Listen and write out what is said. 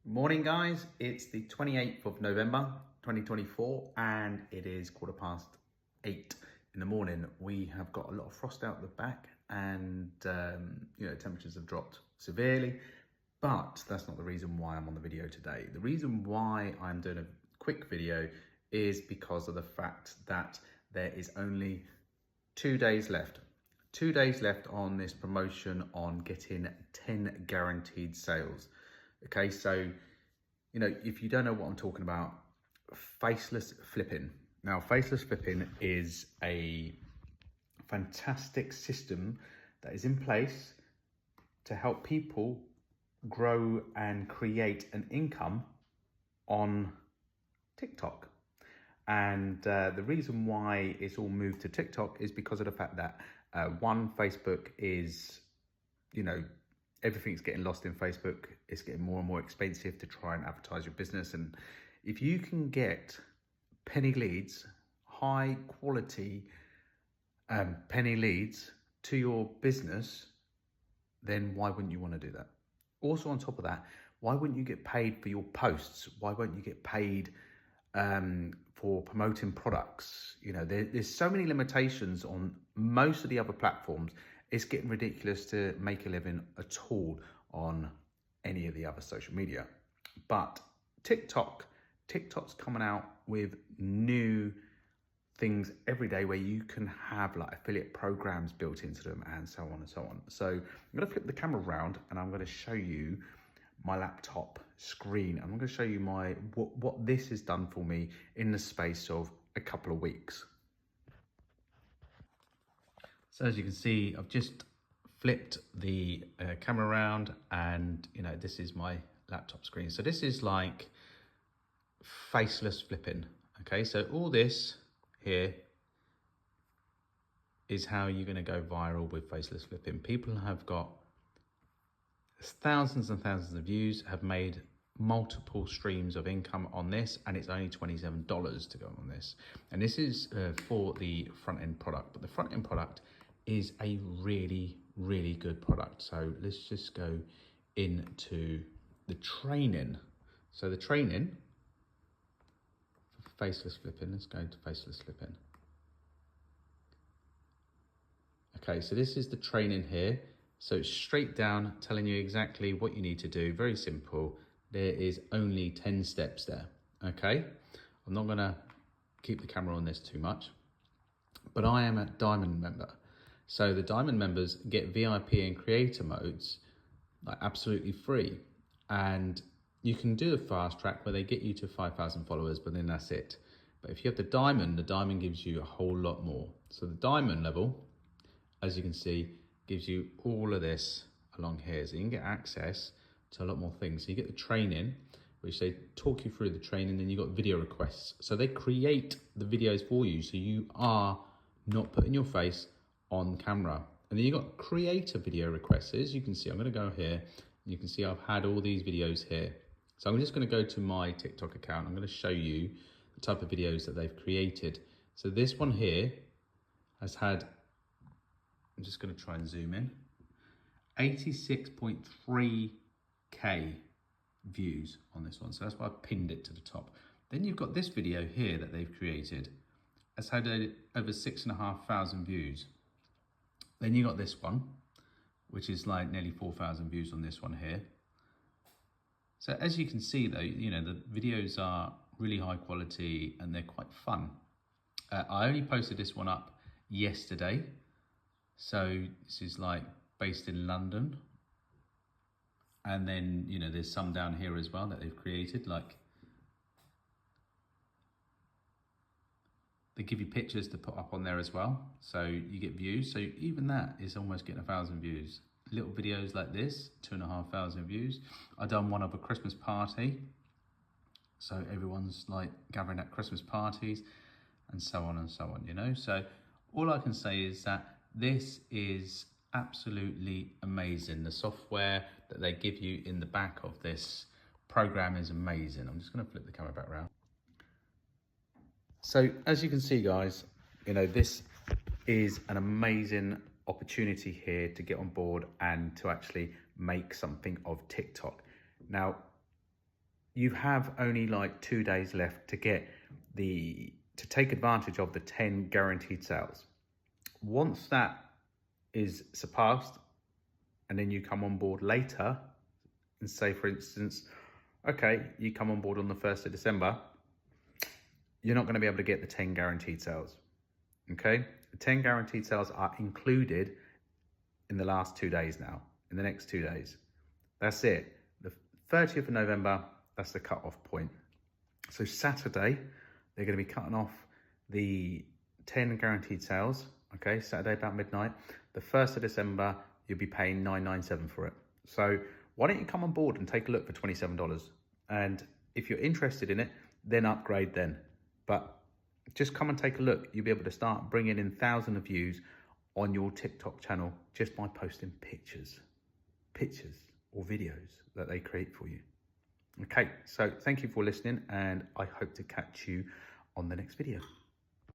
Morning guys, it's the 28th of November 2024 and it is 8:15 in the morning. We have got a lot of frost out the back and temperatures have dropped severely, but that's not the reason why I'm on the video today. The reason why I'm doing a quick video is because of the fact that there is only 2 days left. 2 days left on this promotion on getting 10 guaranteed sales. Okay, so, if you don't know what I'm talking about, Faceless Flipping. Now, Faceless Flipping is a fantastic system that is in place to help people grow and create an income on TikTok. And the reason why it's all moved to TikTok is because of the fact that Facebook is, everything's getting lost in Facebook. It's getting more and more expensive to try and advertise your business. And if you can get penny leads, high quality penny leads to your business, then why wouldn't you want to do that? Also, on top of that, why wouldn't you get paid for your posts? Why won't you get paid for promoting products? There's so many limitations on most of the other platforms. It's getting ridiculous to make a living at all on any of the other social media. But TikTok's coming out with new things every day where you can have like affiliate programs built into them and so on and so on. So I'm going to flip the camera around and I'm going to show you my laptop screen. I'm going to show you what this has done for me in the space of a couple of weeks. So as you can see, I've just flipped the camera around and this is my laptop screen. So this is like Faceless Flipping. Okay, so all this here is how you're going to go viral with Faceless Flipping. People have got thousands and thousands of views, have made multiple streams of income on this, and it's only $27 to go on this. And this is for the front end product, but the front end product is a really, really good product. So let's just go into the training. So the training for Faceless Flipping, let's go into Faceless Flipping. Okay, so this is the training here. So it's straight down telling you exactly what you need to do. Very simple. There is only 10 steps there. Okay, I'm not gonna keep the camera on this too much, but I am a Diamond member. So the Diamond members get VIP and creator modes like absolutely free. And you can do a fast track where they get you to 5,000 followers, but then that's it. But if you have the Diamond gives you a whole lot more. So the Diamond level, as you can see, gives you all of this along here. So you can get access to a lot more things. So you get the training, which they talk you through the training, then you got video requests. So they create the videos for you, so you are not putting your face on camera. And then you got creator video requests. As you can see, I'm gonna go here, and you can see I've had all these videos here. So I'm just gonna go to my TikTok account. I'm gonna show you the type of videos that they've created. So this one here has had, I'm just going to try and zoom in, 86.3K views on this one. So that's why I pinned it to the top. Then you've got this video here that they've created. It's had over 6,500 views. Then you got this one, which is like nearly 4,000 views on this one here. So as you can see though, the videos are really high quality and they're quite fun. I only posted this one up yesterday. So this is like based in London. And then, there's some down here as well that they've created. Like they give you pictures to put up on there as well. So you get views. So even that is almost getting 1,000 views. Little videos like this, 2,500 views. I done one of a Christmas party. So everyone's like gathering at Christmas parties and so on and so on, So all I can say is that this is absolutely amazing. The software that they give you in the back of this program is amazing. I'm just going to flip the camera back around. So as you can see, guys, this is an amazing opportunity here to get on board and to actually make something of TikTok. Now, you have only like 2 days left to take advantage of the 10 guaranteed sales. Once that is surpassed, and then you come on board later, and say, for instance, okay, you come on board on the 1st of December, you're not going to be able to get the 10 guaranteed sales. Okay? The 10 guaranteed sales are included in the last 2 days now, in the next 2 days. That's it. The 30th of November, that's the cut-off point. So Saturday, they're going to be cutting off the 10 guaranteed sales. Okay, Saturday about midnight. The 1st of December, you'll be paying $9.97 for it. So why don't you come on board and take a look for $27? And if you're interested in it, then upgrade then. But just come and take a look. You'll be able to start bringing in thousands of views on your TikTok channel just by posting pictures or videos that they create for you. Okay, so thank you for listening, and I hope to catch you on the next video.